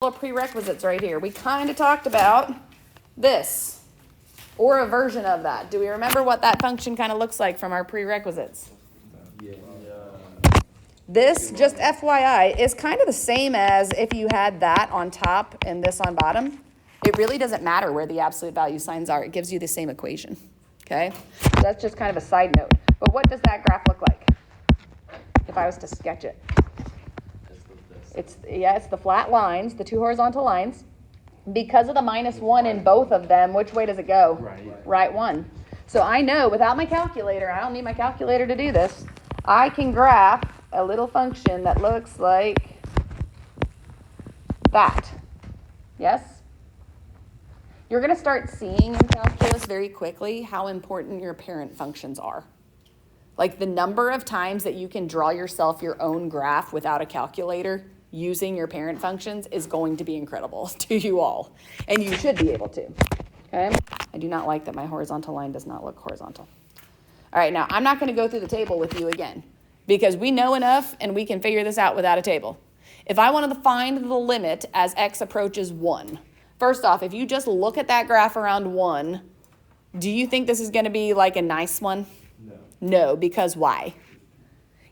prerequisites right here. We kind of talked about this or a version of that. Do we remember what that function kind of looks like from our prerequisites? Yeah. This, just FYI, is kind of the same as if you had that on top and this on bottom. It really doesn't matter where the absolute value signs are. It gives you the same equation. Okay? So that's just kind of a side note. But what does that graph look like if I was to sketch it? It's the flat lines, the two horizontal lines. Because of the -1 in both of them, which way does it go? Right one. So I know without my calculator, I don't need my calculator to do this, I can graph a little function that looks like that. Yes? You're going to start seeing in calculus very quickly how important your parent functions are. Like the number of times that you can draw yourself your own graph without a calculator using your parent functions is going to be incredible to you all. And you should be able to. Okay? I do not like that my horizontal line does not look horizontal. All right, now I'm not going to go through the table with you again because we know enough and we can figure this out without a table. If I wanted to find the limit as x approaches 1, first off, if you just look at that graph around 1, do you think this is going to be like a nice one? No, because why?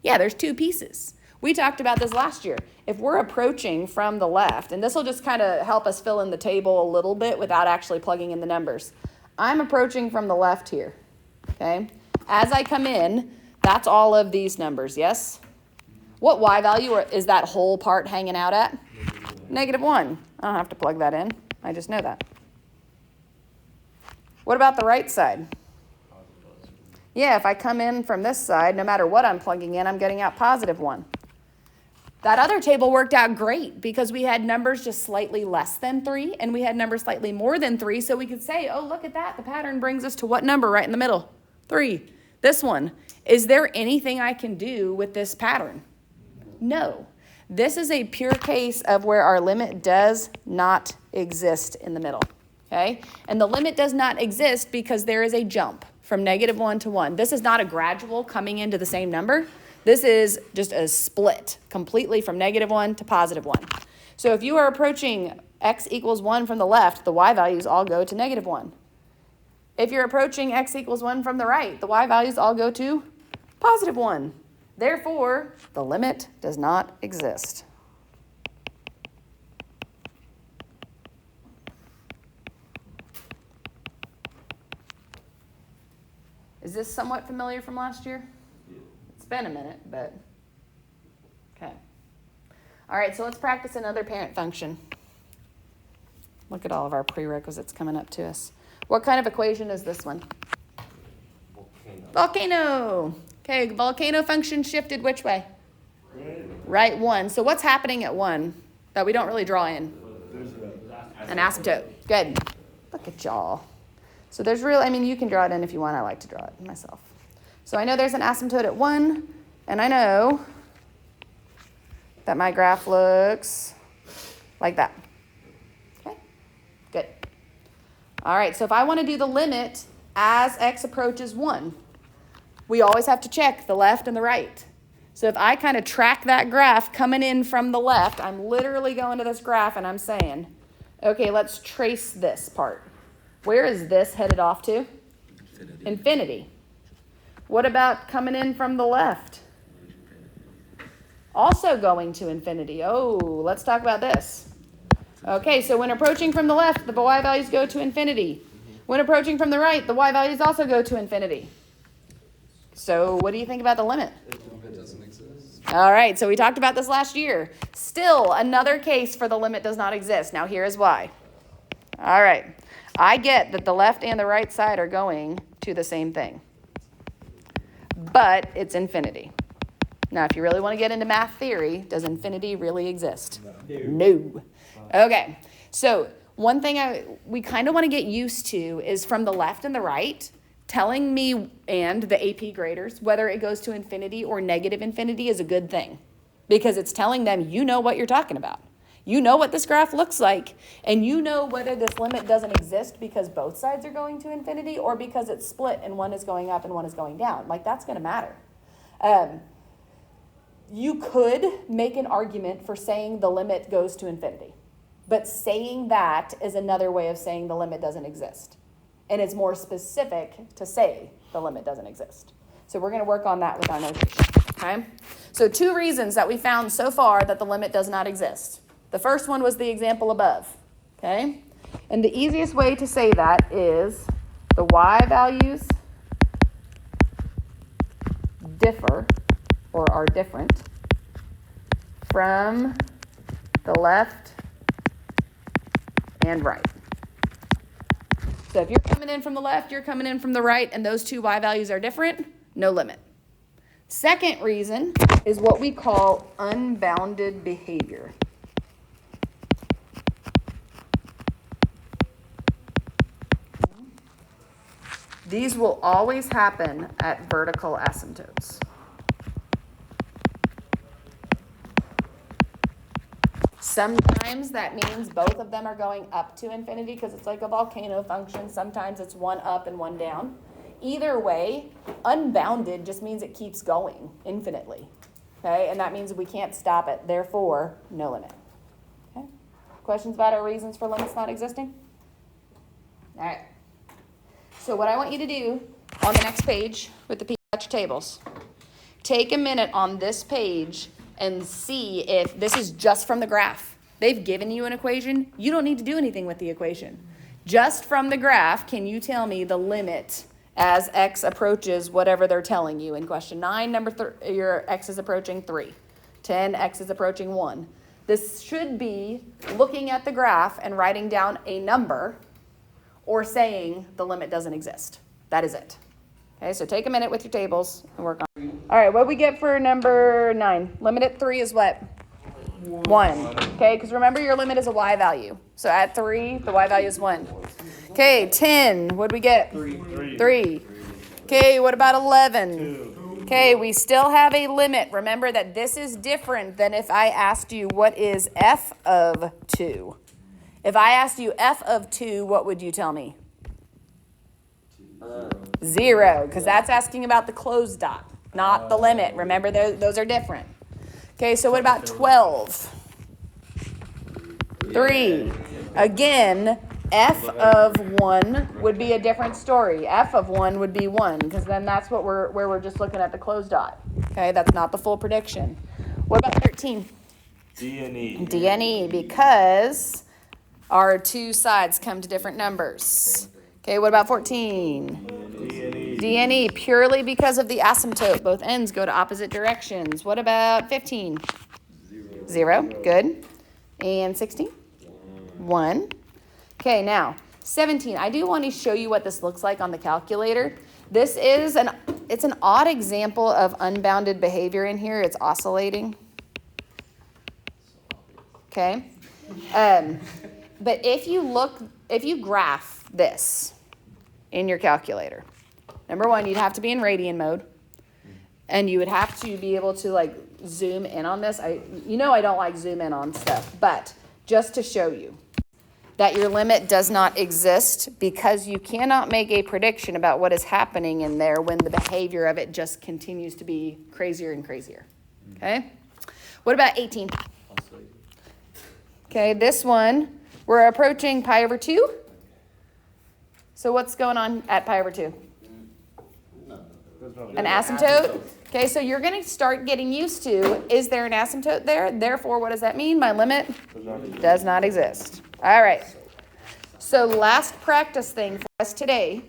Yeah, there's two pieces. We talked about this last year. If we're approaching from the left, and this will just kind of help us fill in the table a little bit without actually plugging in the numbers. I'm approaching from the left here, okay? As I come in, that's all of these numbers, yes? What y value is that whole part hanging out at? -1. I don't have to plug that in. I just know that. What about the right side? Yeah, if I come in from this side, no matter what I'm plugging in, I'm getting out +1. That other table worked out great because we had numbers just slightly less than 3 and we had numbers slightly more than 3. So we could say, oh, look at that. The pattern brings us to what number right in the middle? 3. This one. Is there anything I can do with this pattern? No. This is a pure case of where our limit does not exist in the middle. Okay? And the limit does not exist because there is a jump from -1 to 1. This is not a gradual coming into the same number. This is just a split completely from -1 to +1. So if you are approaching x equals 1 from the left, the y values all go to -1. If you're approaching x equals 1 from the right, the y values all go to +1. Therefore, the limit does not exist. Is this somewhat familiar from last year? Yeah. It's been a minute, but okay. All right, so let's practice another parent function. Look at all of our prerequisites coming up to us. What kind of equation is this one? Volcano. Okay, volcano function shifted which way? Right 1. So what's happening at 1 that we don't really draw in? An asymptote. Good. Look at y'all. So there's you can draw it in if you want. I like to draw it myself. So I know there's an asymptote at 1, and I know that my graph looks like that. Okay, good. All right, so if I want to do the limit as x approaches 1, we always have to check the left and the right. So if I kind of track that graph coming in from the left, I'm literally going to this graph and I'm saying, okay, let's trace this part. Where is this headed off to? Infinity. What about coming in from the left? Also going to infinity. Oh, let's talk about this. Okay, so when approaching from the left, the y values go to infinity. When approaching from the right, the y values also go to infinity. So what do you think about the limit? It doesn't exist. All right, so we talked about this last year. Still another case for the limit does not exist. Now here is why. All right. I get that the left and the right side are going to the same thing. But it's infinity. Now, if you really want to get into math theory, does infinity really exist? No. Okay. So one thing we kind of want to get used to is from the left and the right, telling me and the AP graders whether it goes to infinity or negative infinity is a good thing. Because it's telling them you know what you're talking about. You know what this graph looks like, and you know whether this limit doesn't exist because both sides are going to infinity or because it's split and one is going up and one is going down. Like, that's going to matter. You could make an argument for saying the limit goes to infinity. But saying that is another way of saying the limit doesn't exist. And it's more specific to say the limit doesn't exist. So we're going to work on that with our notation, okay? So 2 reasons that we found so far that the limit does not exist. The first one was the example above, okay? And the easiest way to say that is the y values differ or are different from the left and right. So if you're coming in from the left, you're coming in from the right, and those 2 y values are different, no limit. Second reason is what we call unbounded behavior. These will always happen at vertical asymptotes. Sometimes that means both of them are going up to infinity because it's like a volcano function. Sometimes it's one up and one down. Either way, unbounded just means it keeps going infinitely. Okay, and that means we can't stop it. Therefore, no limit. Okay. Questions about our reasons for limits not existing? All right. So what I want you to do on the next page with the PH tables, take a minute on this page and see if this is just from the graph. They've given you an equation. You don't need to do anything with the equation. Just from the graph, can you tell me the limit as x approaches whatever they're telling you? In question 9, your x is approaching 3. 10, x is approaching 1. This should be looking at the graph and writing down a number or saying the limit doesn't exist. That is it. Okay, so take a minute with your tables and work on. All right, what do we get for number 9? Limit at 3 is what? 1. Okay, because remember your limit is a y value. So at 3, the y value is 1. Okay, 10, what do we get? 3. Okay, what about 11? 2. Okay, we still have a limit. Remember that this is different than if I asked you what is f of 2. If I asked you f of 2, what would you tell me? 0, because that's asking about the closed dot, not the limit. Remember, those are different. Okay, so what about 12? 3. Again, f of 1 would be a different story. F of 1 would be 1, because then that's what where we're just looking at the closed dot. Okay, that's not the full prediction. What about 13? D and E. D and E, because our 2 sides come to different numbers. Okay, what about 14? D and E. D and E, purely because of the asymptote. Both ends go to opposite directions. What about 15? 0. Good. And 16? 1. Okay, now 17. I do want to show you what this looks like on the calculator. This is it's an odd example of unbounded behavior in here. It's oscillating. Okay. But if you graph this in your calculator, number 1, you'd have to be in radian mode, and you would have to be able to like zoom in on this. I don't like zoom in on stuff, but just to show you that your limit does not exist because you cannot make a prediction about what is happening in there when the behavior of it just continues to be crazier and crazier. Okay? What about 18? Okay, this one, we're approaching pi over 2. So what's going on at pi over 2? An asymptote. Okay, so you're going to start getting used to, is there an asymptote there? Therefore, what does that mean? My limit does not exist. All right. So last practice thing for us today.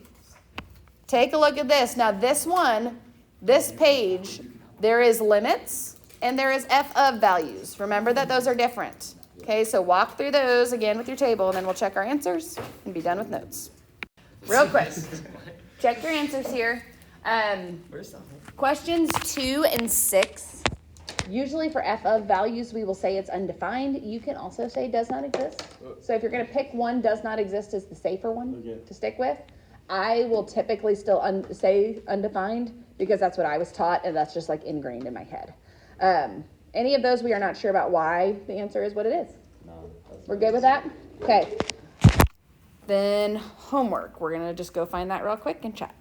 Take a look at this. Now this page, there is limits and there is f of values. Remember that those are different. Okay, so walk through those again with your table, and then we'll check our answers and be done with notes. Real quick. Check your answers here. Questions 2 and 6. Usually for f of values, we will say it's undefined. You can also say does not exist. So if you're going to pick one, does not exist is the safer one to stick with. I will typically still say undefined because that's what I was taught, and that's just like ingrained in my head. Any of those we are not sure about why the answer is what it is. No, We're good with that? Okay. Then homework. We're going to just go find that real quick and chat.